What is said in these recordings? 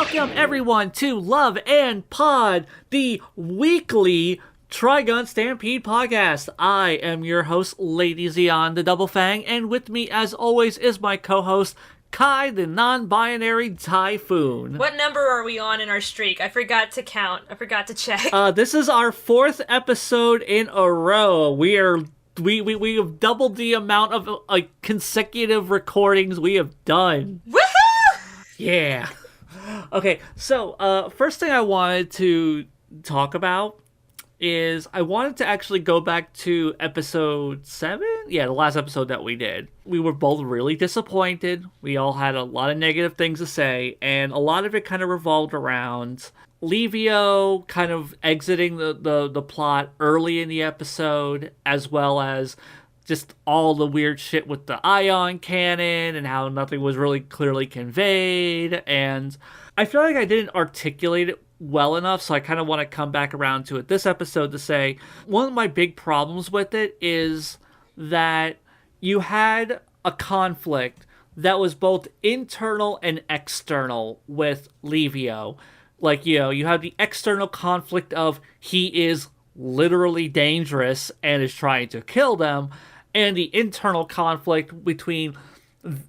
Welcome everyone to Love and Pod, the weekly Trigun Stampede podcast. I am your host, Lady Zeon, the Double Fang, and with me as always is my co-host, Kai, the non-binary Typhoon. What number are we on in our streak? I forgot to count. I forgot to check. This is our 4th episode in a row. We have doubled the amount of consecutive recordings we have done. Woohoo! Yeah. Okay, so first thing I wanted to talk about is I wanted to actually go back to episode 7? Yeah, the last episode that we did. We were both really disappointed. We all had a lot of negative things to say, and a lot of it kind of revolved around Livio kind of exiting the plot early in the episode, as well as just all the weird shit with the ion cannon and how nothing was really clearly conveyed. And I feel like I didn't articulate it well enough, so I kind of want to come back around to it this episode to say one of my big problems with it is that you had a conflict that was both internal and external with Livio. Like, you know, you have the external conflict of he is literally dangerous and is trying to kill them, and the internal conflict between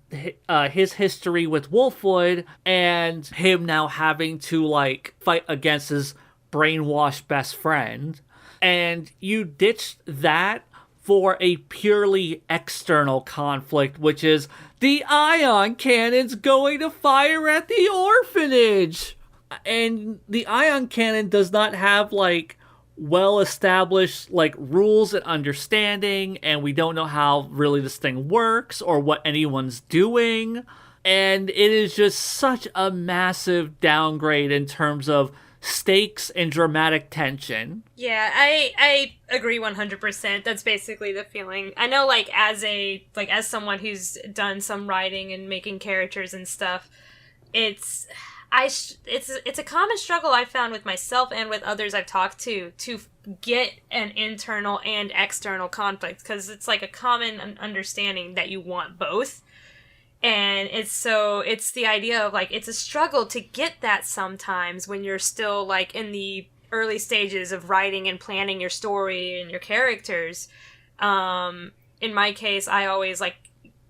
his history with Wolfwood and him now having to, like, fight against his brainwashed best friend. And you ditched that for a purely external conflict, which is the ion cannon's going to fire at the orphanage. And the ion cannon does not have, like, well-established, like, rules and understanding, and we don't know how really this thing works or what anyone's doing. And it is just such a massive downgrade in terms of stakes and dramatic tension. Yeah, I agree 100%. That's basically the feeling. I know, like, as someone who's done some writing and making characters and stuff, it's a common struggle I found with myself and with others I've talked to get an internal and external conflict, because it's like a common understanding that you want both. And it's the idea of, like, it's a struggle to get that sometimes when you're still, like, in the early stages of writing and planning your story and your characters. In my case, I always, like,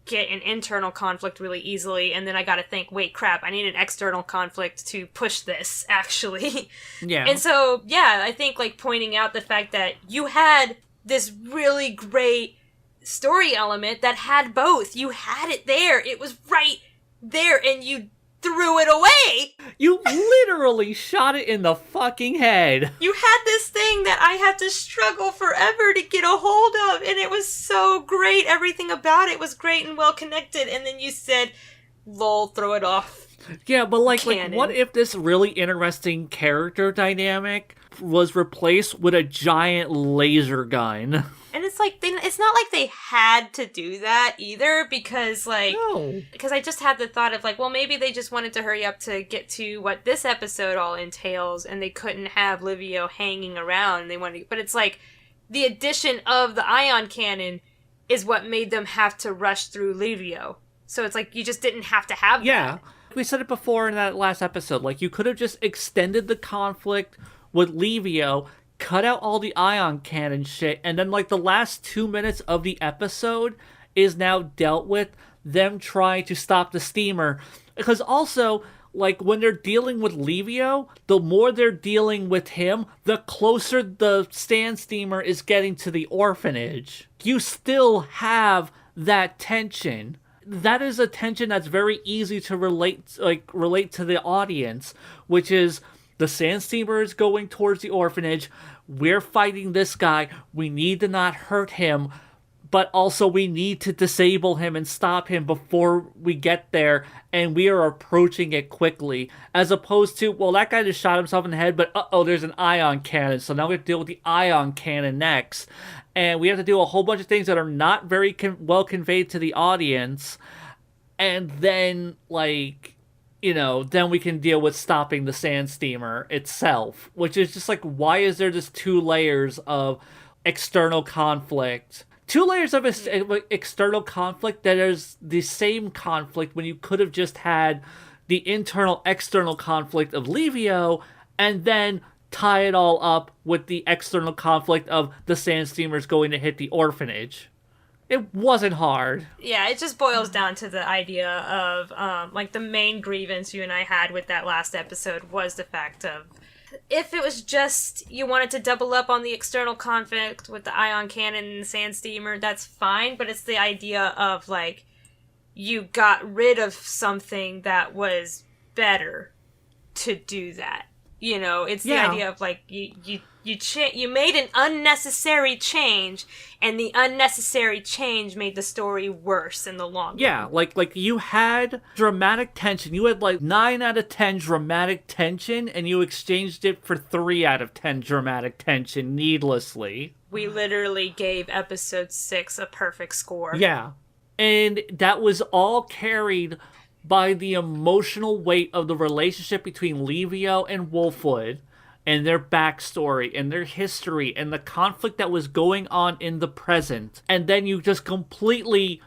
get an internal conflict really easily, and then I gotta think, wait, crap, I need an external conflict to push this, actually. Yeah. And so, yeah, I think, like, pointing out the fact that you had this really great story element that had both. You had it there. It was right there, and you threw it away. You literally shot it in the fucking head. You had this thing that I had to struggle forever to get a hold of, and it was so great. Everything about it was great and well connected, and then you said, lol, throw it off. Yeah, but like what if this really interesting character dynamic was replaced with a giant laser gun? And it's like, it's not like they had to do that either, because, like, because I just had the thought of, like, well, maybe they just wanted to hurry up to get to what this episode all entails, and they couldn't have Livio hanging around. But it's like, the addition of the ion cannon is what made them have to rush through Livio. So it's like, you just didn't have to have that. Yeah. We said it before in that last episode, like, you could have just extended the conflict with Livio, cut out all the ion cannon shit, and then, like, the last 2 minutes of the episode is now dealt with them trying to stop the steamer. Because also, like, when they're dealing with Livio, the more they're dealing with him, the closer the sand steamer is getting to the orphanage. You still have that tension. That is a tension that's very easy to relate to the audience, which is the sand steamer is going towards the orphanage. We're fighting this guy. We need to not hurt him, but also we need to disable him and stop him before we get there, and we are approaching it quickly. As opposed to, well, that guy just shot himself in the head, but there's an ion cannon, so now we have to deal with the ion cannon next. And we have to do a whole bunch of things that are not very well conveyed to the audience, and then, like, you know, then we can deal with stopping the sand steamer itself, which is just like, why is there just 2 layers of external conflict? 2 layers of external conflict that is the same conflict when you could have just had the internal-external conflict of Levio, and then tie it all up with the external conflict of the Sand Steamers going to hit the orphanage. It wasn't hard. Yeah, it just boils down to the idea of, like, the main grievance you and I had with that last episode was the fact of, if it was just you wanted to double up on the external conflict with the ion cannon and the sand steamer, that's fine, but it's the idea of, like, you got rid of something that was better to do that. You know, it's the idea of, like, you made an unnecessary change, and the unnecessary change made the story worse in the long run. Yeah, like you had dramatic tension. You had like 9 out of 10 dramatic tension, and you exchanged it for 3 out of 10 dramatic tension needlessly. We literally gave episode 6 a perfect score. Yeah, and that was all carried by the emotional weight of the relationship between Levio and Wolfwood, and their backstory, and their history, and the conflict that was going on in the present. And then you just completely,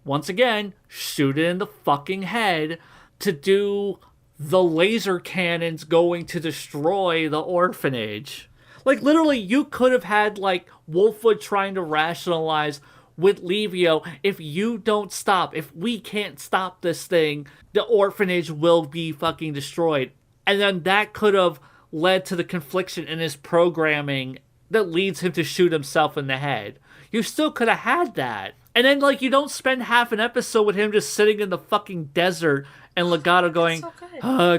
once again, shoot it in the fucking head to do the laser cannons going to destroy the orphanage. Like, literally, you could have had, like, Wolfwood trying to rationalize with Levio, if you don't stop, if we can't stop this thing, the orphanage will be fucking destroyed. And then that could have led to the confliction in his programming that leads him to shoot himself in the head. You still could have had that. And then, like, you don't spend half an episode with him just sitting in the fucking desert and Legato going,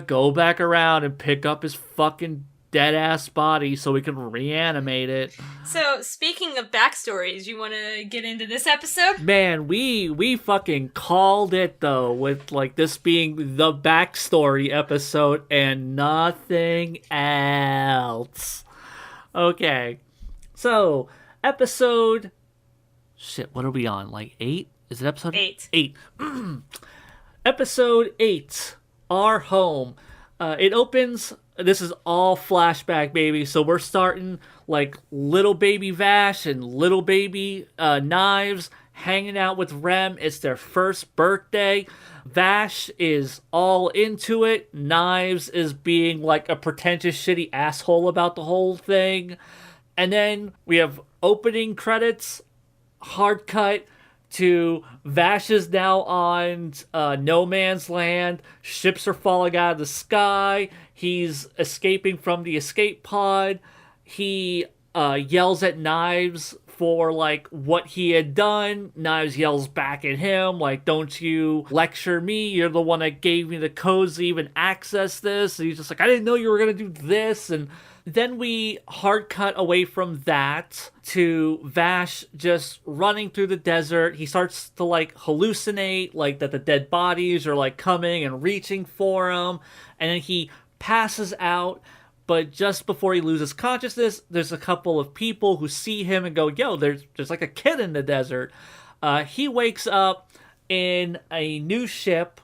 go back around and pick up his fucking dead-ass body so we can reanimate it. So, speaking of backstories, you want to get into this episode? Man, we fucking called it, though, with, like, this being the backstory episode and nothing else. Okay. So, episode... Shit, what are we on? Like, 8? Is it episode 8? 8. Episode 8. Our Home. It opens... This is all flashback, baby. So we're starting like little baby Vash and little baby Knives hanging out with Rem. It's their first birthday. Vash is all into it. Knives is being like a pretentious, shitty asshole about the whole thing. And then we have opening credits, hard cut to Vash is now on no man's land. Ships are falling out of the sky. He's escaping from the escape pod. He yells at Knives for, like, what he had done. Knives yells back at him, like, don't you lecture me. You're the one that gave me the codes to even access this. And he's just like, I didn't know you were going to do this. And then we hard cut away from that to Vash just running through the desert. He starts to, like, hallucinate, like, that the dead bodies are, like, coming and reaching for him. And then he passes out, but just before he loses consciousness, there's a couple of people who see him and go, yo, there's like a kid in the desert. He wakes up in a new ship,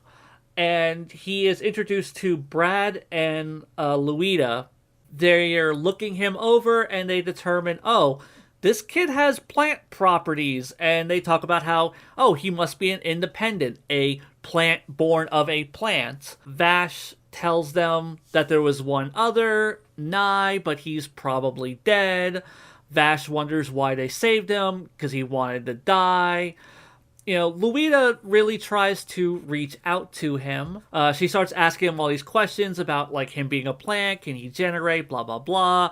and he is introduced to Brad and Luida. They're looking him over, and they determine, oh, this kid has plant properties, and they talk about how, oh, he must be an independent, a plant born of a plant. Vash tells them that there was one other, Nye, but he's probably dead. Vash wonders why they saved him, because he wanted to die. You know, Luida really tries to reach out to him. She starts asking him all these questions about, like, him being a plant, can he generate, blah, blah, blah.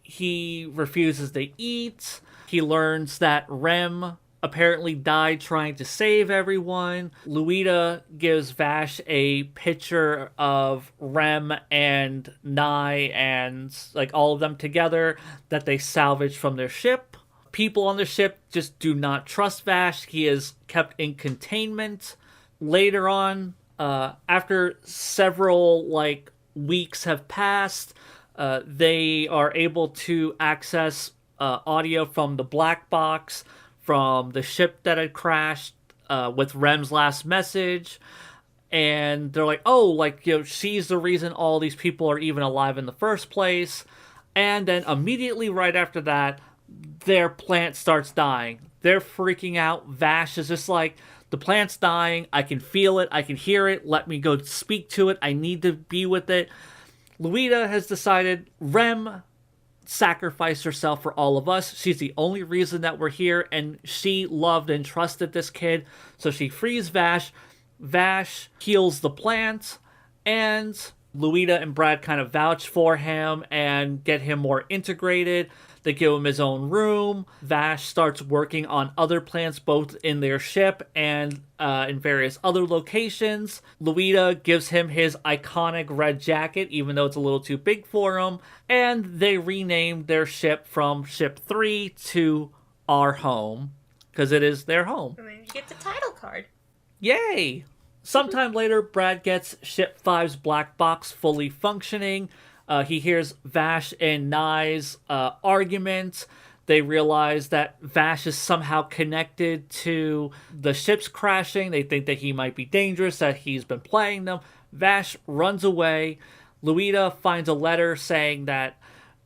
He refuses to eat. He learns that Rem apparently died trying to save everyone. Luida gives Vash a picture of Rem and Nye and, like, all of them together that they salvaged from their ship. People on the ship just do not trust Vash. He is kept in containment. Later on, after several, like, weeks have passed, they are able to access audio from the black box from the ship that had crashed with Rem's last message. And they're like, oh, like, you know, she's the reason all these people are even alive in the first place. And then immediately right after that, their plant starts dying. They're freaking out. Vash is just like, the plant's dying. I can feel it. I can hear it. Let me go speak to it. I need to be with it. Luita has decided Rem sacrificed herself for all of us. She's the only reason that we're here, and she loved and trusted this kid. So she frees Vash. Vash heals the plant, and Luita and Brad kind of vouch for him and get him more integrated. They give him his own room. Vash starts working on other plants, both in their ship and in various other locations. Luita gives him his iconic red jacket, even though it's a little too big for him. And they renamed their ship from Ship 3 to Our Home, because it is their home. And then you get the title card. Yay! Sometime later, Brad gets Ship 5's black box fully functioning. He hears Vash and Nye's argument. They realize that Vash is somehow connected to the ships crashing. They think that he might be dangerous, that he's been playing them. Vash runs away. Luita finds a letter saying that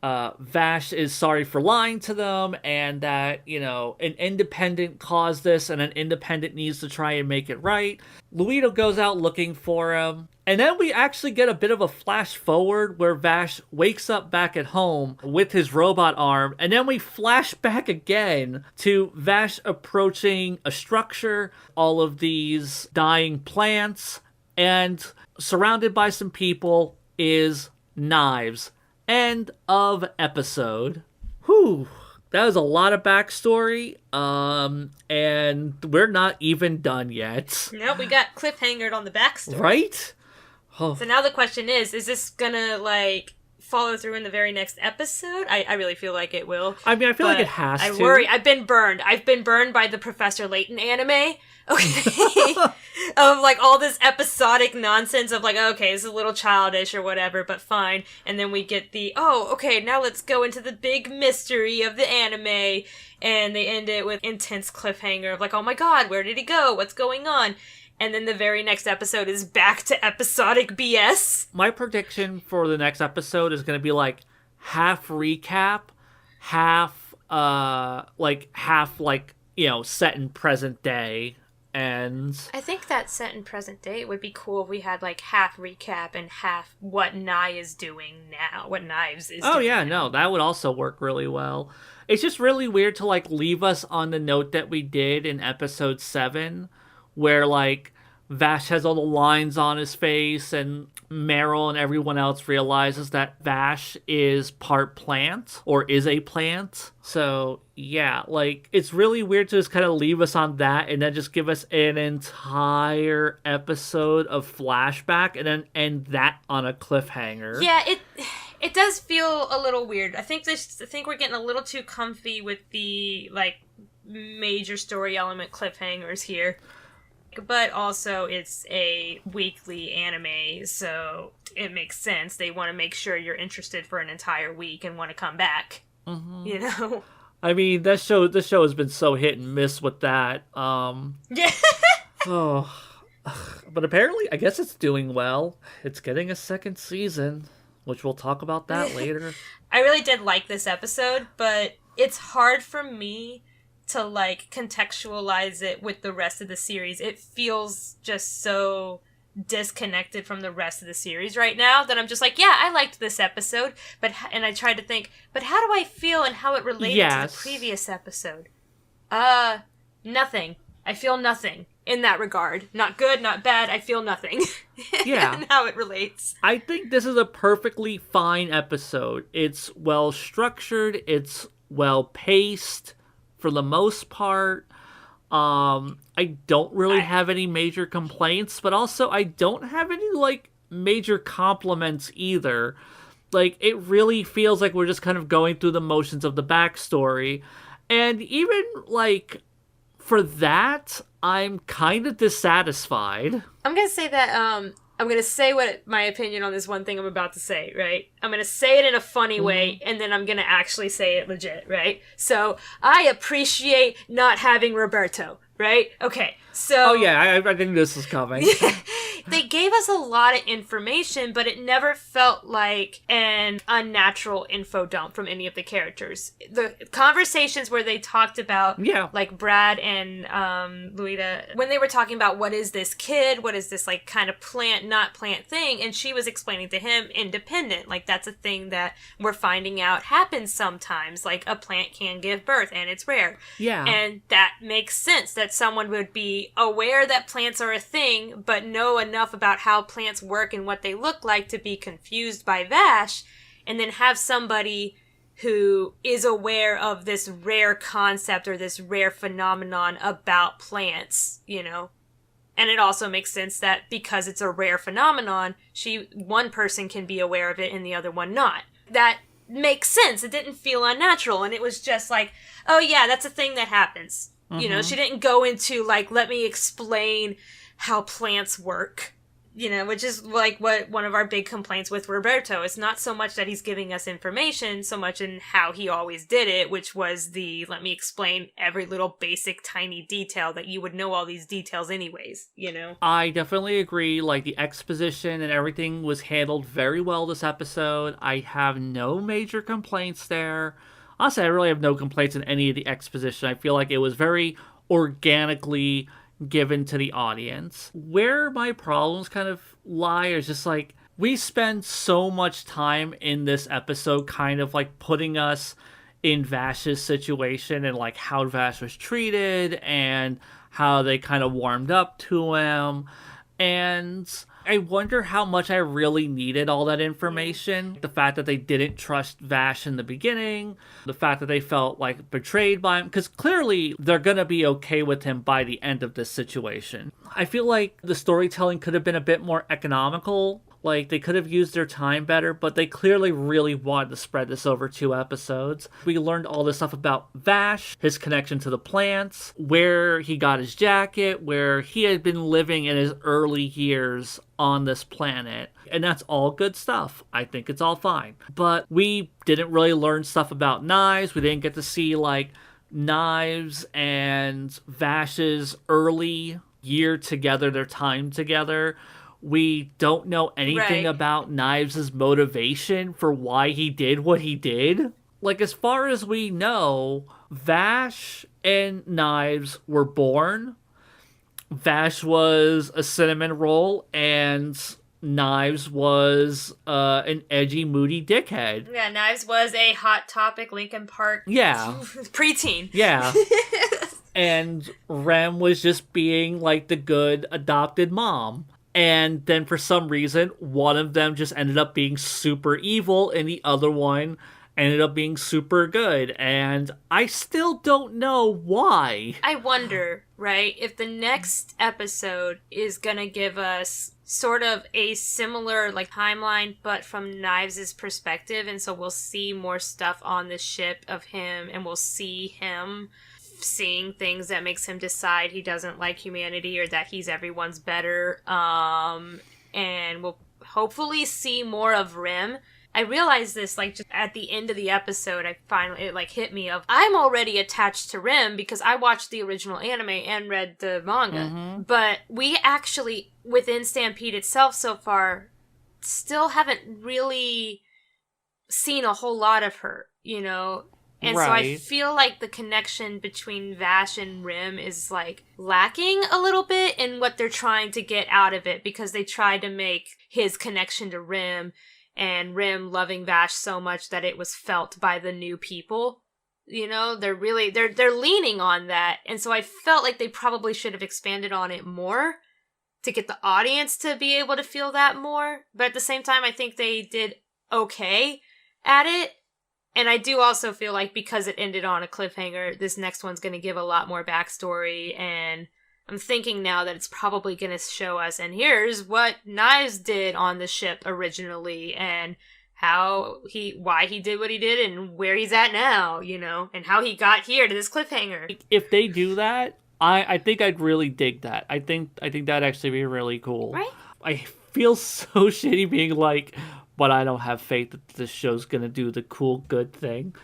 Vash is sorry for lying to them, and that, an independent caused this, and an independent needs to try and make it right. Luita goes out looking for him, and then we actually get a bit of a flash forward where Vash wakes up back at home with his robot arm, and then we flash back again to Vash approaching a structure, all of these dying plants, and surrounded by some people is knives. End of episode. Whew. That was a lot of backstory, and we're not even done yet. No, we got cliffhangered on the backstory. Right? Oh. So now the question is this gonna, follow through in the very next episode? I really feel like it will. I mean, I feel like it has to. I worry. I've been burned. I've been burned by the Professor Layton anime. Okay. Of, all this episodic nonsense of, okay, it's a little childish or whatever, but fine. And then we get okay, now let's go into the big mystery of the anime. And they end it with intense cliffhanger of, oh my god, where did he go? What's going on? And then the very next episode is back to episodic BS. My prediction for the next episode is going to be half recap, half set in present day. And I think that set in present day would be cool if we had half recap and half what Nye is doing now, what Knives is doing. Oh yeah, no, that would also work really well. It's just really weird to leave us on the note that we did in episode 7, where Vash has all the lines on his face, and Meryl and everyone else realizes that Vash is part plant, or is a plant. So yeah, it's really weird to just kind of leave us on that and then just give us an entire episode of flashback and then end that on a cliffhanger. Yeah, it does feel a little weird. I think we're getting a little too comfy with the major story element cliffhangers here. But also, it's a weekly anime, so it makes sense. They want to make sure you're interested for an entire week and want to come back. Mm-hmm. I mean, this show has been so hit and miss with that. Yeah. Oh, but apparently, I guess it's doing well. It's getting a second season, which we'll talk about that later. I really did like this episode, but it's hard for me to contextualize it with the rest of the series. It feels just so disconnected from the rest of the series right now that I'm just yeah, I liked this episode, and I tried to think, but how do I feel and how it related to the previous episode? Nothing. I feel nothing in that regard. Not good, not bad. I feel nothing. Yeah. And how it relates. I think this is a perfectly fine episode. It's well structured. It's well paced. For the most part, I don't really have any major complaints, but also I don't have any, major compliments either. It really feels like we're just kind of going through the motions of the backstory. And even, for that, I'm kind of dissatisfied. I'm going to say that, I'm going to say what my opinion on this one thing I'm about to say, right? I'm going to say it in a funny way, and then I'm going to actually say it legit, right? So, I appreciate not having Roberto, right? Okay, So, oh yeah, I think this is coming. they gave us a lot of information, but it never felt like an unnatural info dump from any of the characters. The conversations where they talked about, like Brad and Luita, when they were talking about what is this kid, what is this like kind of plant, not plant thing, and she was explaining to him independent, like that's a thing that we're finding out happens sometimes, like a plant can give birth and it's rare. Yeah. And that makes sense that someone would be aware that plants are a thing, but know enough about how plants work and what they look like to be confused by Vash, and then have somebody who is aware of this rare concept or this rare phenomenon about plants, you know? And it also makes sense that because it's a rare phenomenon, one person can be aware of it and the other one not. That makes sense. It didn't feel unnatural, and it was just like, oh yeah, that's a thing that happens. Mm-hmm. You know, she didn't go into like, let me explain how plants work, you know, which is like what one of our big complaints with Roberto. It's not so much that he's giving us information, so much in how he always did it, which was let me explain every little basic tiny detail that you would know all these details anyways, you know? I definitely agree. Like, the exposition and everything was handled very well this episode. I have no major complaints there. Honestly, I really have no complaints in any of the exposition. I feel like it was very organically given to the audience. Where my problems kind of lie is just like, we spend so much time in this episode kind of like putting us in Vash's situation and like how Vash was treated and how they kind of warmed up to him. And I wonder how much I really needed all that information. The fact that they didn't trust Vash in the beginning, the fact that they felt like betrayed by him, because clearly they're going to be okay with him by the end of this situation. I feel like the storytelling could have been a bit more economical. Like, they could have used their time better, but they clearly really wanted to spread this over 2 episodes. We learned all this stuff about Vash, his connection to the plants, where he got his jacket, where he had been living in his early years on this planet. And that's all good stuff. I think it's all fine. But we didn't really learn stuff about Knives. We didn't get to see, like, Knives and Vash's early year together, their time together. We don't know anything about Knives' motivation for why he did what he did. Like, as far as we know, Vash and Knives were born. Vash was a cinnamon roll, and Knives was an edgy, moody dickhead. Yeah, Knives was a Hot Topic Linkin Park preteen. Yeah. And Rem was just being, like, the good adopted mom. And then for some reason, one of them just ended up being super evil, and the other one ended up being super good. And I still don't know why. I wonder, right, if the next episode is gonna give us sort of a similar, like, timeline, but from Knives' perspective. And so we'll see more stuff on the ship of him, and we'll see him seeing things that makes him decide he doesn't like humanity or that he's everyone's better. And we'll hopefully see more of Rim. I realized this, like, just at the end of the episode, it, like, hit me of, I'm already attached to Rim because I watched the original anime and read the manga. Mm-hmm. But we actually, within Stampede itself so far, still haven't really seen a whole lot of her, you know? And so I feel like the connection between Vash and Rim is, like, lacking a little bit in what they're trying to get out of it, because they tried to make his connection to Rim and Rim loving Vash so much that it was felt by the new people. You know, they're leaning on that. And so I felt like they probably should have expanded on it more to get the audience to be able to feel that more. But at the same time, I think they did okay at it. And I do also feel like because it ended on a cliffhanger, this next one's going to give a lot more backstory. And I'm thinking now that it's probably going to show us, and here's what Knives did on the ship originally, and why he did what he did, and where he's at now, you know, and how he got here to this cliffhanger. If they do that, I think I'd really dig that. I think that'd actually be really cool. Right? I feel so shitty being like, but I don't have faith that this show's gonna do the cool, good thing.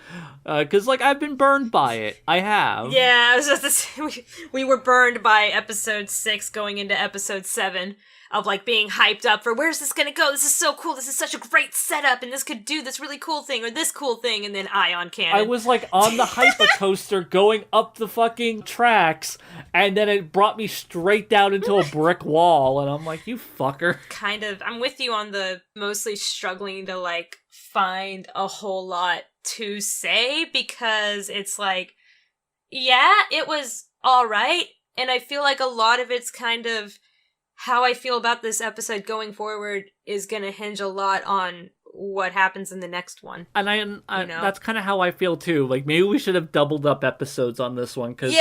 Because, like, I've been burned by it. I have. Yeah, I was just to say, we were burned by episode 6 going into episode 7 of, like, being hyped up for, where's this gonna go? This is so cool. This is such a great setup, and this could do this really cool thing or this cool thing, and then Ion Cannon. I was, like, on the hyper coaster going up the fucking tracks, and then it brought me straight down into a brick wall, and I'm like, you fucker. Kind of, I'm with you on the mostly struggling to, like, find a whole lot to say, because it's like, yeah, it was alright, and I feel like a lot of it's kind of how I feel about this episode going forward is gonna hinge a lot on what happens in the next one. And I that's kind of how I feel too. Like, maybe we should have doubled up episodes on this one, because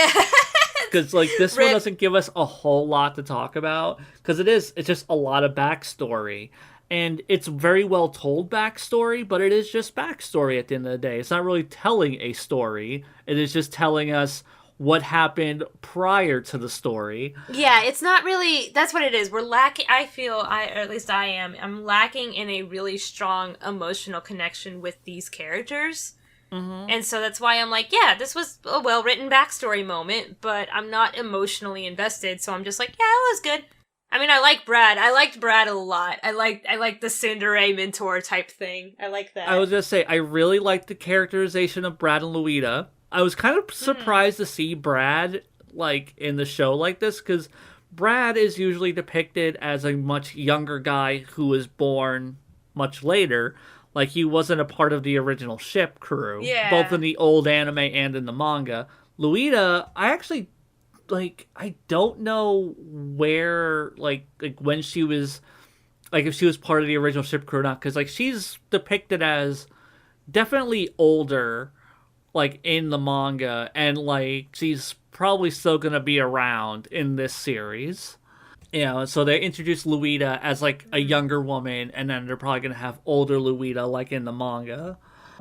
like, this one doesn't give us a whole lot to talk about, because it's just a lot of backstory. And it's very well told backstory, but it is just backstory at the end of the day. It's not really telling a story. It is just telling us what happened prior to the story. Yeah, it's not really, that's what it is. We're lacking, or at least I am, I'm lacking in a really strong emotional connection with these characters. Mm-hmm. And so that's why I'm like, yeah, this was a well-written backstory moment, but I'm not emotionally invested, so I'm just like, yeah, it was good. I mean, I like Brad. I liked Brad a lot. I liked the Tsundere mentor type thing. I like that. I was gonna say, I really liked the characterization of Brad and Luita. I was kind of surprised to see Brad, like, in the show like this, because Brad is usually depicted as a much younger guy who was born much later. Like, he wasn't a part of the original ship crew, both in the old anime and in the manga. Luita, I actually, like, I don't know where, like when she was, like, if she was part of the original ship crew or not, because, like, she's depicted as definitely older, like, in the manga, and, like, she's probably still gonna be around in this series. You know, so they introduced Luita as, like, a younger woman, and then they're probably gonna have older Luita, like, in the manga.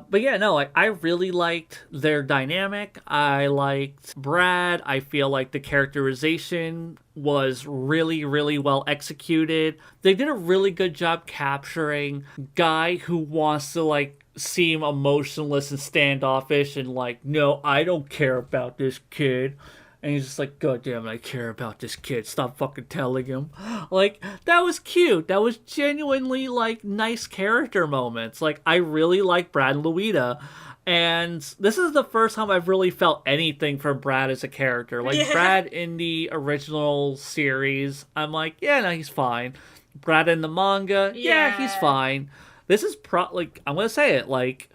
But yeah, no, I really liked their dynamic. I liked Brad. I feel like the characterization was really, really well executed. They did a really good job capturing guy who wants to, like, seem emotionless and standoffish and, like, no, I don't care about this kid. And he's just like, God damn it, I care about this kid. Stop fucking telling him. Like, that was cute. That was genuinely, like, nice character moments. Like, I really like Brad and Luita. And this is the first time I've really felt anything from Brad as a character. Like, Brad in the original series, I'm like, yeah, no, he's fine. Brad in the manga, yeah he's fine. This is like, I'm gonna say it, like,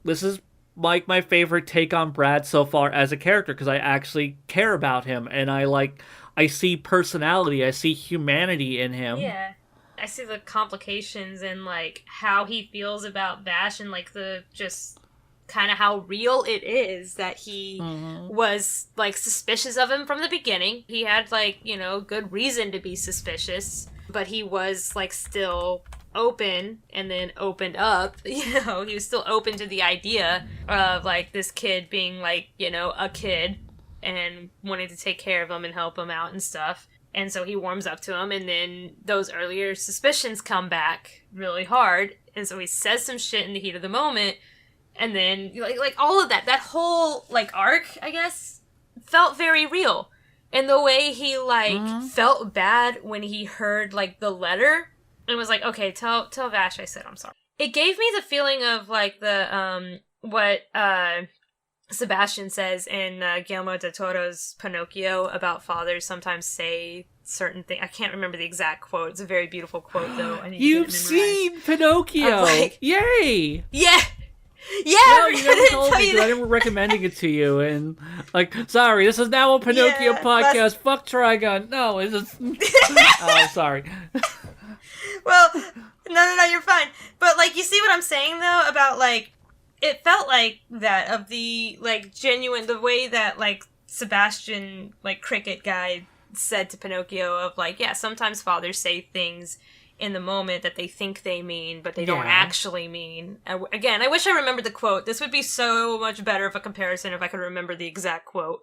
this is like my favorite take on Brad so far as a character, because I actually care about him, and I see personality, I see humanity in him. Yeah. I see the complications and, like, how he feels about Vash, and, like, the just kind of how real it is that he was, like, suspicious of him from the beginning. He had, like, you know, good reason to be suspicious, but he was, like, still open, and then opened up, you know, he was still open to the idea of, like, this kid being, like, you know, a kid and wanting to take care of him and help him out and stuff. And so he warms up to him, and then those earlier suspicions come back really hard, and so he says some shit in the heat of the moment, and then, like all of that whole, like, arc, I guess, felt very real. And the way he, like, felt bad when he heard, like, the letter, and was like, okay, tell Vash I said I'm sorry. It gave me the feeling of, like, the, what, Sebastian says in Guillermo del Toro's Pinocchio about fathers sometimes say certain things. I can't remember the exact quote. It's a very beautiful quote, though. I need You've seen Pinocchio! Like, yay! Yeah! Yeah, no, you never told me, because I didn't recommending it to you, and, like, sorry, this is now a Pinocchio podcast. Fuck Trigon. No, it's just... oh, sorry. Well, no, you're fine. But, like, you see what I'm saying, though, about, like, it felt like that, of the, like, genuine, the way that, like, Sebastian, like, cricket guy said to Pinocchio of, like, yeah, sometimes fathers say things in the moment that they think they mean, but they don't actually mean. Again, I wish I remembered the quote. This would be so much better of a comparison if I could remember the exact quote.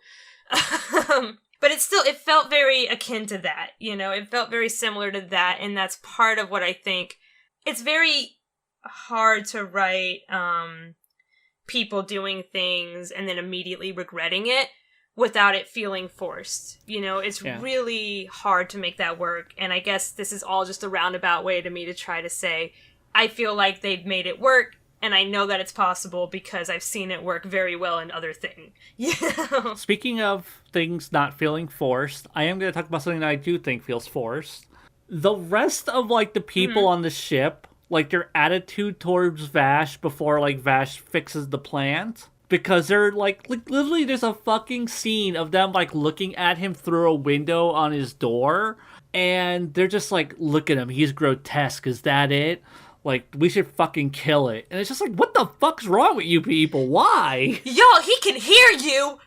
But it felt very akin to that, you know? It felt very similar to that, and that's part of what I think. It's very hard to write people doing things and then immediately regretting it without it feeling forced. You know, it's really hard to make that work. And I guess this is all just a roundabout way to me to try to say, I feel like they've made it work, and I know that it's possible because I've seen it work very well in other things. You know? Speaking of things not feeling forced, I am going to talk about something that I do think feels forced. The rest of, like, the people on the ship, like, their attitude towards Vash before, like, Vash fixes the plant. Because they're, like, literally there's a fucking scene of them, like, looking at him through a window on his door. And they're just like, look at him, he's grotesque, is that it? Like, we should fucking kill it. And it's just like, what the fuck's wrong with you people? Why? Yo, he can hear you!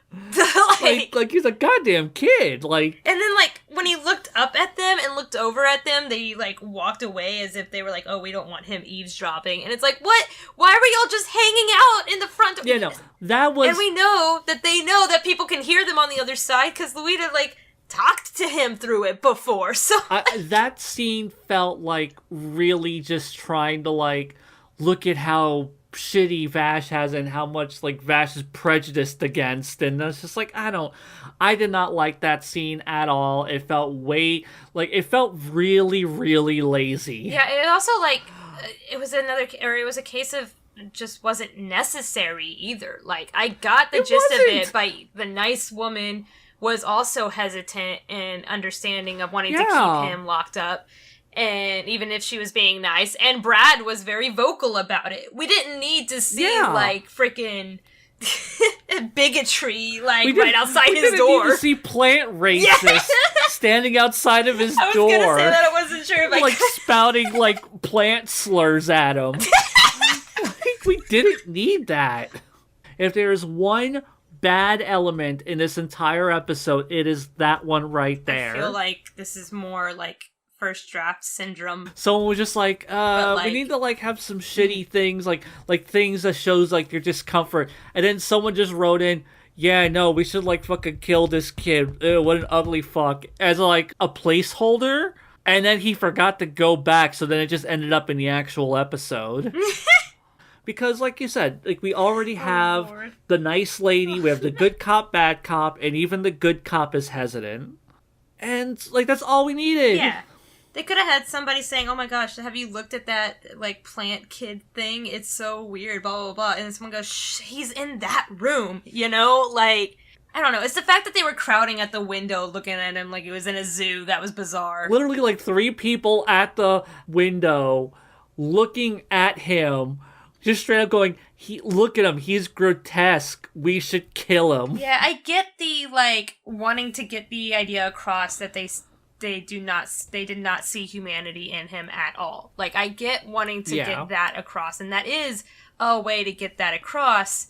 like he's a goddamn kid. Like, and then, like, when he looked up at them and looked over at them, they, like, walked away as if they were like, oh, we don't want him eavesdropping. And it's like, what? Why were y'all just hanging out in the front? Yeah, no, that was... And we know that they know that people can hear them on the other side because Luita, like, talked to him through it before, so... that scene felt like really just trying to, like, look at how shitty Vash has and how much, like, Vash is prejudiced against, and it's just like, I did not like that scene at all. It felt it felt really, really lazy. Yeah, it also, like, it was a case of just wasn't necessary either. Like, I got the gist of it, but the nice woman was also hesitant and understanding of wanting to keep him locked up. And even if she was being nice, and Brad was very vocal about it. We didn't need to see, like, freaking bigotry, like, right outside his door. We didn't need to see plant racists standing outside of his door. I was gonna say that, I wasn't sure if I like, spouting, like, plant slurs at him. Like, we didn't need that. If there's one bad element in this entire episode, it is that one right there. I feel like this is more, like, first draft syndrome. Someone was just like, we need to, like, have some shitty things, like things that shows, like, your discomfort. And then someone just wrote in, yeah, no, we should, like, fucking kill this kid. Ew, what an ugly fuck. As, like, a placeholder. And then he forgot to go back, so then it just ended up in the actual episode. Because, like you said, like, we already have the nice lady, we have the good cop, bad cop, and even the good cop is hesitant. And, like, that's all we needed. Yeah. They could have had somebody saying, oh my gosh, have you looked at that, like, plant kid thing? It's so weird, blah, blah, blah. And then someone goes, shh, he's in that room, you know? Like, I don't know. It's the fact that they were crowding at the window looking at him like it was in a zoo. That was bizarre. Literally, like, 3 people at the window looking at him, just straight up going, look at him, he's grotesque, we should kill him. Yeah, I get the, like, wanting to get the idea across that they did not see humanity in him at all. Like, I get wanting to get that across, and that is a way to get that across,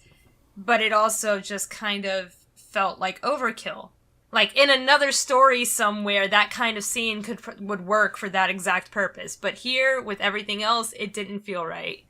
but it also just kind of felt like overkill. Like, in another story somewhere, that kind of scene would work for that exact purpose, but here, with everything else, it didn't feel right.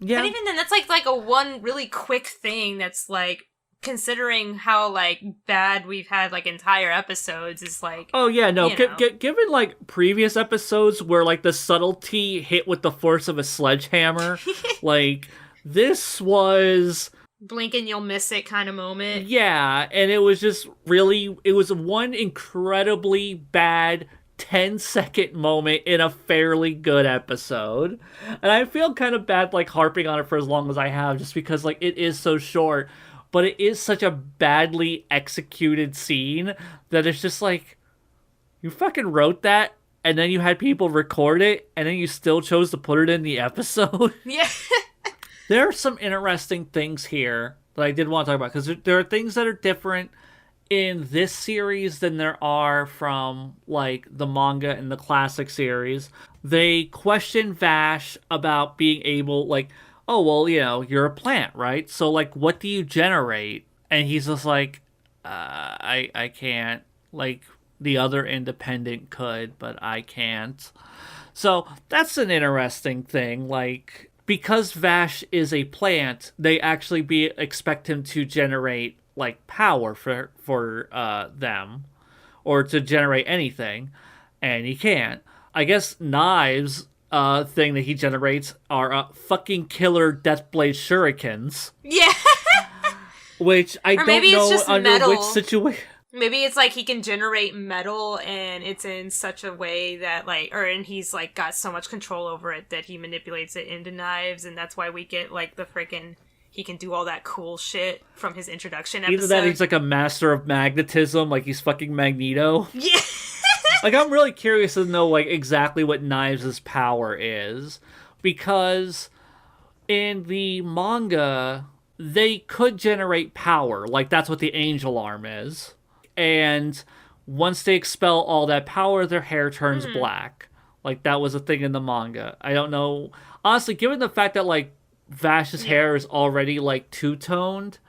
Yeah. But even then, that's like a one really quick thing that's, like, considering how, like, bad we've had, like, entire episodes, is like... Oh, yeah, no, given, like, previous episodes where, like, the subtlety hit with the force of a sledgehammer, like, this was... blink and you'll miss it kind of moment. Yeah, and it was just really... It was one incredibly bad 10-second moment in a fairly good episode. And I feel kind of bad, like, harping on it for as long as I have, just because, like, it is so short. But it is such a badly executed scene that it's just like, you fucking wrote that, and then you had people record it, and then you still chose to put it in the episode. Yeah. There are some interesting things here that I did want to talk about, because there are things that are different in this series than there are from, like, the manga and the classic series. They question Vash about being able, like, oh, well, you know, you're a plant, right? So, like, what do you generate? And he's just like, I can't. Like, the other independent could, but I can't. So, that's an interesting thing. Like, because Vash is a plant, they actually expect him to generate, like, power for them. Or to generate anything. And he can't. I guess knives thing that he generates are fucking killer Deathblade shurikens. Yeah. Which I don't know under metal. which situation. Maybe it's like he can generate metal and it's in such a way that and he's like got so much control over it that he manipulates it into knives, and that's why we get like the freaking he can do all that cool shit from his introduction episode. Either that he's like a master of magnetism, like he's fucking Magneto. Yeah. Like I'm really curious to know like exactly what Knives' power is, because in the manga they could generate power, like that's what the Angel Arm is. And once they expel all that power, their hair turns black. Like, that was a thing in the manga. I don't know. Honestly, given the fact that, like, Vash's hair is already, like, two-toned,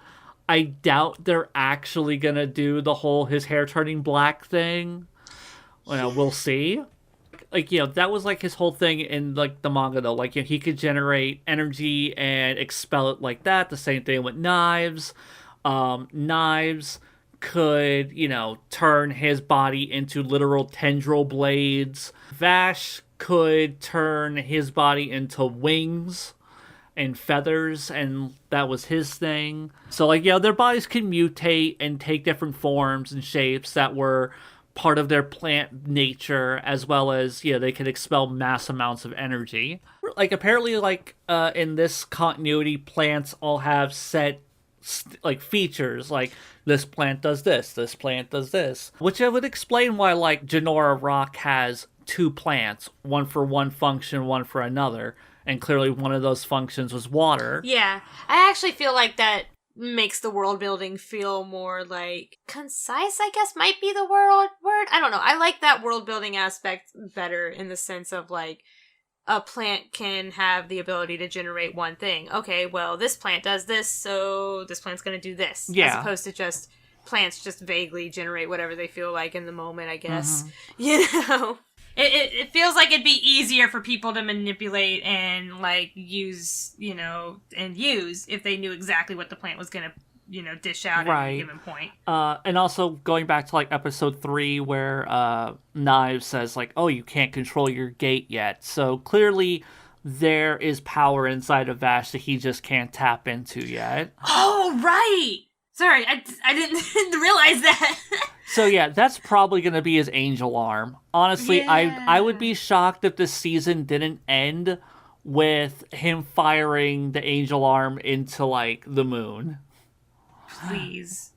I doubt they're actually gonna do the whole his hair turning black thing. Well, we'll see. Like, that was, like, his whole thing in, like, the manga, though. Like, he could generate energy and expel it like that. The same thing with Knives. Knives could, turn his body into literal tendril blades. Vash could turn his body into wings and feathers, and that was his thing. So, like, their bodies can mutate and take different forms and shapes that were part of their plant nature, as well as, they could expel mass amounts of energy. Like, apparently, like, in this continuity, plants all have set features, like this plant does this plant does this, which I would explain why like Genora Rock has two plants, one for one function, one for another, and clearly one of those functions was water. Yeah, I actually feel like that makes the world building feel more like concise, I guess might be the word. I don't know. I like that world building aspect better in the sense of like a plant can have the ability to generate one thing. Okay, well, this plant does this, so this plant's going to do this. Yeah. As opposed to just plants just vaguely generate whatever they feel like in the moment, I guess. Mm-hmm. It feels like it'd be easier for people to manipulate and, like, use if they knew exactly what the plant was going to dish out at a given point. And also going back to like episode 3 where Knives says like, oh, you can't control your gate yet. So clearly there is power inside of Vash that he just can't tap into yet. Oh, right! Sorry, I didn't realize that. So yeah, that's probably going to be his Angel Arm. Honestly, yeah. I would be shocked if the season didn't end with him firing the Angel Arm into like the moon. Please,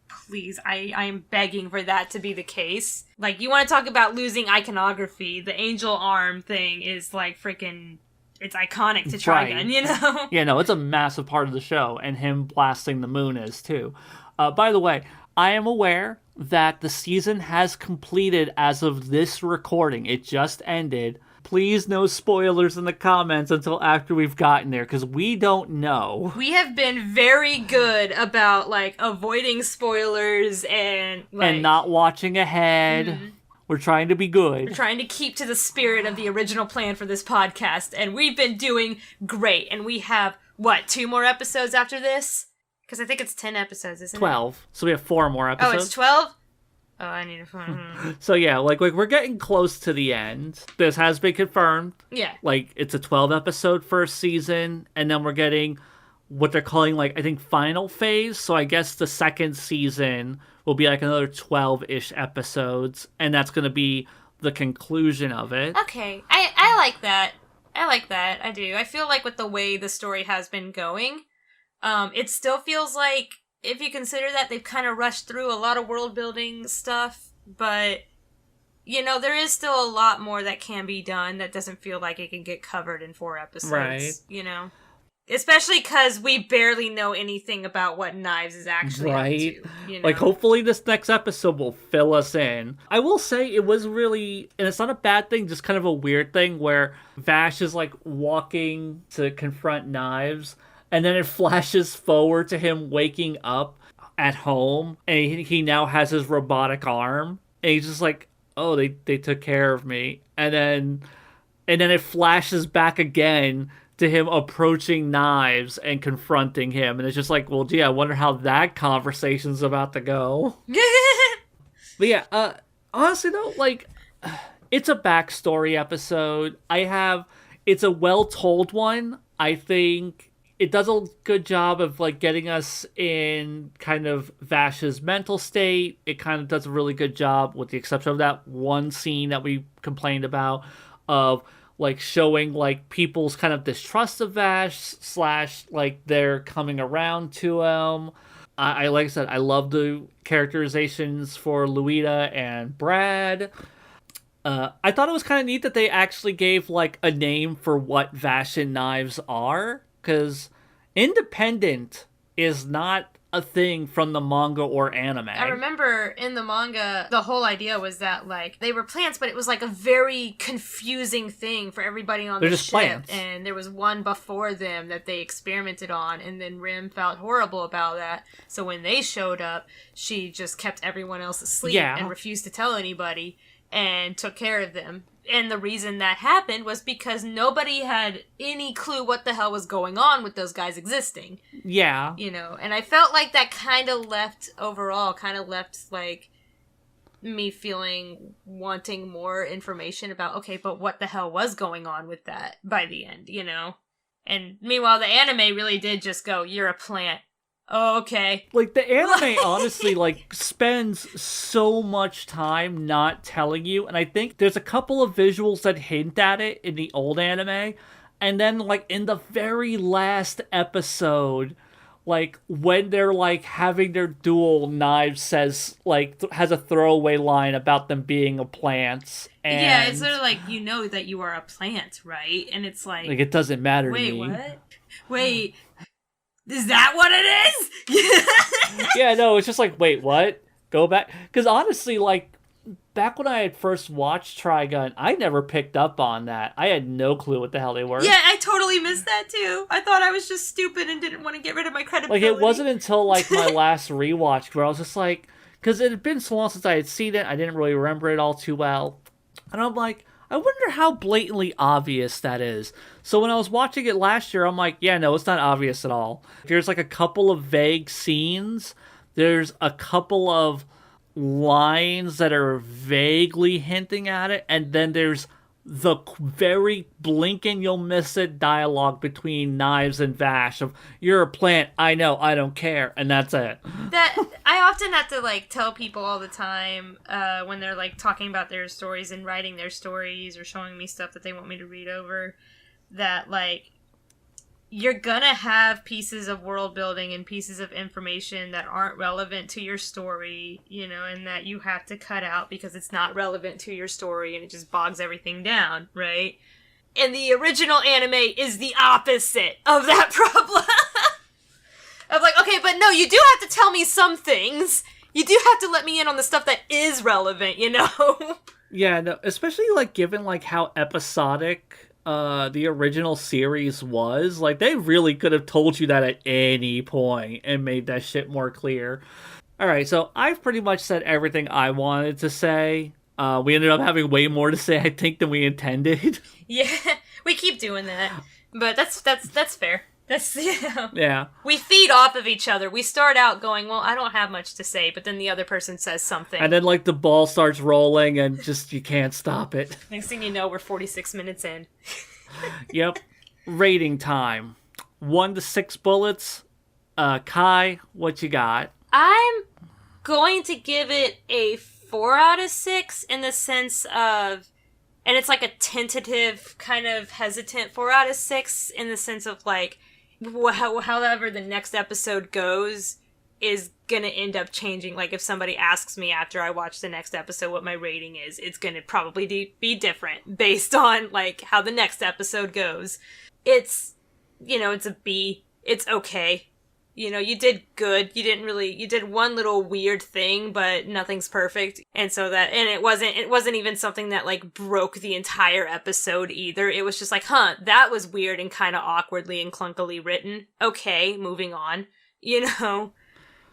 I am begging for that to be the case. Like, you want to talk about losing iconography, the Angel Arm thing is, like, freaking, it's iconic to Trigun, Yeah, no, it's a massive part of the show, and him blasting the moon is, too. By the way, I am aware that the season has completed as of this recording. It just ended. Please no spoilers in the comments until after we've gotten there, because we don't know. We have been very good about, like, avoiding spoilers and, like... And not watching ahead. Mm-hmm. We're trying to be good. We're trying to keep to the spirit of the original plan for this podcast, and we've been doing great. And we have, 2 more episodes after this? Because I think it's 10 episodes, isn't 12. it? So we have 4 more episodes. Oh, it's 12? Oh, I need to... So yeah, like we're getting close to the end. This has been confirmed. Yeah. Like, it's a 12-episode first season, and then we're getting what they're calling, like, I think, final phase. So I guess the second season will be, like, another 12-ish episodes, and that's going to be the conclusion of it. Okay. I like that. I do. I feel like with the way the story has been going, it still feels like, if you consider that, they've kind of rushed through a lot of world-building stuff, but, there is still a lot more that can be done that doesn't feel like it can get covered in 4 episodes, right. Especially because we barely know anything about what Knives is actually up to, Like, hopefully this next episode will fill us in. I will say it was really, and it's not a bad thing, just kind of a weird thing, where Vash is, like, walking to confront Knives, and then it flashes forward to him waking up at home, and he now has his robotic arm, and he's just like, oh, they took care of me. And then it flashes back again to him approaching Knives and confronting him, and it's just like, well, gee, I wonder how that conversation's about to go. But yeah, honestly though, like, it's a backstory episode. I have it's a well-told one. I think it does a good job of like getting us in kind of Vash's mental state. It kind of does a really good job, with the exception of that one scene that we complained about, of like showing like people's kind of distrust of Vash slash like they're coming around to him. I like I said, I love the characterizations for Luita and Brad. I thought it was kind of neat that they actually gave like a name for what Vash and knives are, because independent is not a thing from the manga or anime. I remember in the manga, the whole idea was that like they were plants, but it was like a very confusing thing for everybody on They're the just ship. plants. And there was one before them that they experimented on, and then Rim felt horrible about that. So when they showed up, she just kept everyone else asleep and refused to tell anybody and took care of them. And the reason that happened was because nobody had any clue what the hell was going on with those guys existing. Yeah. You know, and I felt like that kind of left like me feeling wanting more information about, okay, but what the hell was going on with that by the end, you know? And meanwhile, the anime really did just go, you're a plant. Oh, okay. Like, the anime honestly, like, spends so much time not telling you, and I think there's a couple of visuals that hint at it in the old anime, and then, like, in the very last episode, like, when they're, like, having their duel, Knives says, like, has a throwaway line about them being a plant, and... Yeah, it's sort of like, you know that you are a plant, right? And it's like... Like, it doesn't matter to me. Wait, what? Wait... Is that what it is? Yeah, no, it's just like, wait, what? Go back. Because honestly, like, back when I had first watched Trigun, I never picked up on that. I had no clue what the hell they were. Yeah, I totally missed that too. I thought I was just stupid and didn't want to get rid of my credibility. Like, it wasn't until, like, my last rewatch where I was just like, because it had been so long since I had seen it, I didn't really remember it all too well. And I'm like, I wonder how blatantly obvious that is. So when I was watching it last year, I'm like, yeah, no, it's not obvious at all. There's like a couple of vague scenes. There's a couple of lines that are vaguely hinting at it. And then there's the very blink and you'll miss it dialogue between Knives and Vash of, you're a plant, I know, I don't care. And that's it. That I often have to like tell people all the time when they're like talking about their stories and writing their stories or showing me stuff that they want me to read over, that like you're gonna have pieces of world building and pieces of information that aren't relevant to your story, you know, and that you have to cut out because it's not relevant to your story and it just bogs everything down, right? And the original anime is the opposite of that problem. Of like, okay, but no, you do have to tell me some things. You do have to let me in on the stuff that is relevant, you know? Yeah, no, especially like given like how episodic the original series was. Like, they really could have told you that at any point and made that shit more clear. Alright, so I've pretty much said everything I wanted to say. We ended up having way more to say, I think, than we intended. Yeah, we keep doing that. But that's fair. That's, you know. Yeah. We feed off of each other. We start out going, well, I don't have much to say, but then the other person says something. And then, like, the ball starts rolling and just, you can't stop it. Next thing you know, we're 46 minutes in. Yep. Rating time. 1 to 6 bullets. Kai, what you got? I'm going to give it a 4 out of 6 in the sense of, and it's like a tentative, kind of hesitant 4 out of 6 in the sense of like, however the next episode goes is gonna end up changing. Like, if somebody asks me after I watch the next episode what my rating is, it's gonna probably be different based on like how the next episode goes. It's, you know, it's a B. It's okay. You know, you did good. You did one little weird thing, but nothing's perfect. And so it wasn't even something that like broke the entire episode either. It was just like, that was weird and kind of awkwardly and clunkily written. Okay, moving on, you know?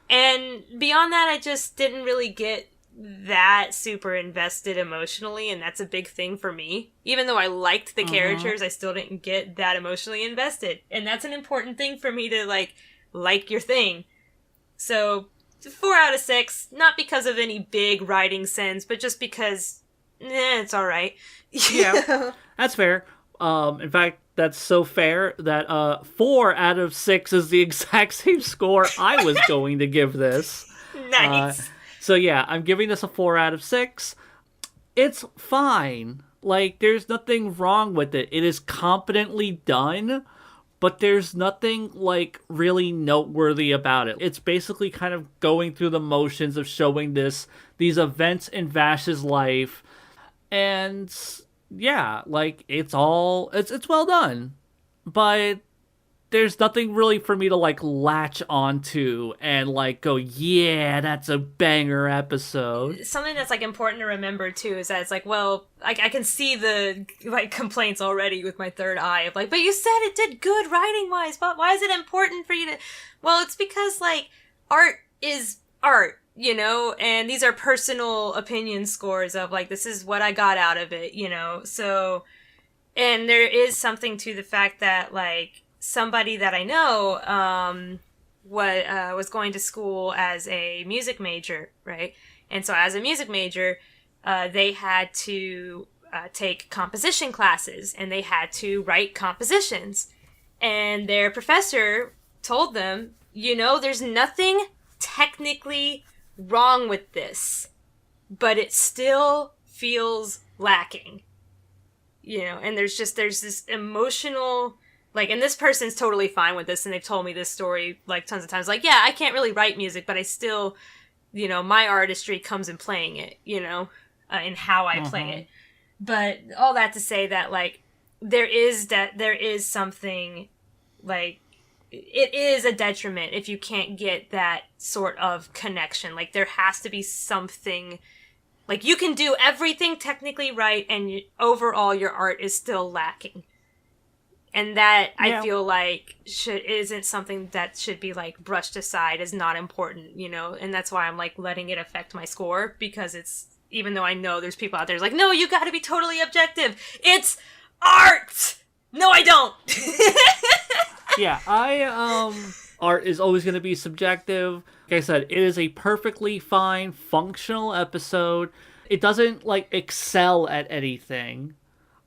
And beyond that, I just didn't really get that super invested emotionally, and that's a big thing for me. Even though I liked the characters, I still didn't get that emotionally invested. And that's an important thing for me to like your thing. So 4 out of 6, not because of any big writing sense, but just because it's all right. Yeah, that's fair. In fact, that's so fair that 4 out of 6 is the exact same score I was going to give this. Nice. So yeah, I'm giving this a 4 out of 6. It's fine. Like, there's nothing wrong with it. It is competently done, but there's nothing, like, really noteworthy about it. It's basically kind of going through the motions of showing these events in Vash's life, and yeah, like, it's well done, but there's nothing really for me to, like, latch onto and, like, go, yeah, that's a banger episode. Something that's, like, important to remember, too, is that it's like, well, I can see the, like, complaints already with my third eye of, like, but you said it did good writing-wise, but why is it important for you to... Well, it's because, like, art is art, you know? And these are personal opinion scores of, like, this is what I got out of it, you know? So, and there is something to the fact that, like, somebody that I know was going to school as a music major, right? And so as a music major, they had to take composition classes, and they had to write compositions. And their professor told them, you know, there's nothing technically wrong with this, but it still feels lacking. You know, and there's this emotional... Like, and this person's totally fine with this, and they've told me this story, like, tons of times. Like, yeah, I can't really write music, but I still, you know, my artistry comes in playing it, you know, in how I play it. But all that to say that, like, there is something, like, it is a detriment if you can't get that sort of connection. Like, there has to be something, like, you can do everything technically right, and overall your art is still lacking. And that, yeah. I feel like, isn't something that should be, like, brushed aside as not important, you know? And that's why I'm, like, letting it affect my score, because it's, even though I know there's people out there who's like, no, you gotta be totally objective. It's art! No, I don't! Yeah, art is always gonna be subjective. Like I said, it is a perfectly fine, functional episode. It doesn't, like, excel at anything.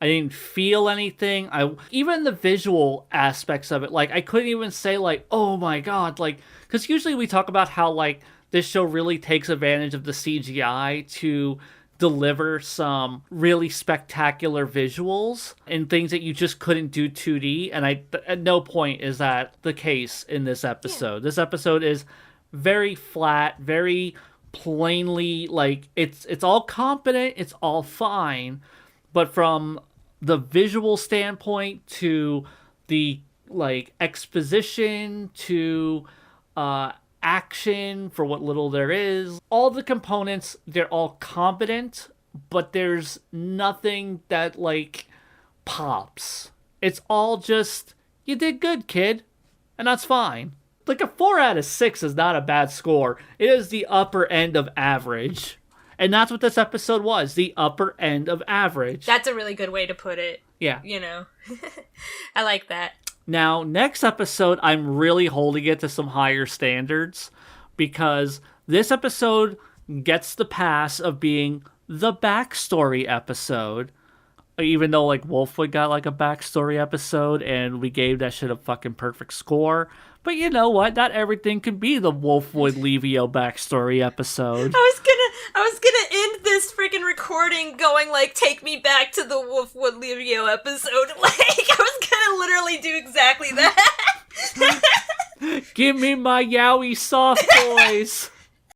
I didn't feel anything. Even the visual aspects of it, like, I couldn't even say, like, oh my god, like, because usually we talk about how, like, this show really takes advantage of the CGI to deliver some really spectacular visuals and things that you just couldn't do 2D, and at no point is that the case in this episode. Yeah. This episode is very flat, very plainly, like, it's all competent, it's all fine. But from the visual standpoint to the, like, exposition to action for what little there is, all the components, they're all competent, but there's nothing that, like, pops. It's all just, you did good, kid, and that's fine. Like, a 4 out of 6 is not a bad score. It is the upper end of average. And that's what this episode was, the upper end of average. That's a really good way to put it. Yeah. You know, I like that. Now, next episode, I'm really holding it to some higher standards, because this episode gets the pass of being the backstory episode. Even though, like, Wolfwood got, like, a backstory episode, and we gave that shit a fucking perfect score. But you know what? Not everything can be the Wolfwood Levio backstory episode. I was gonna end this freaking recording going, like, take me back to the Wolfwood Levio episode. Like, I was gonna literally do exactly that. Give me my Yowie soft boys.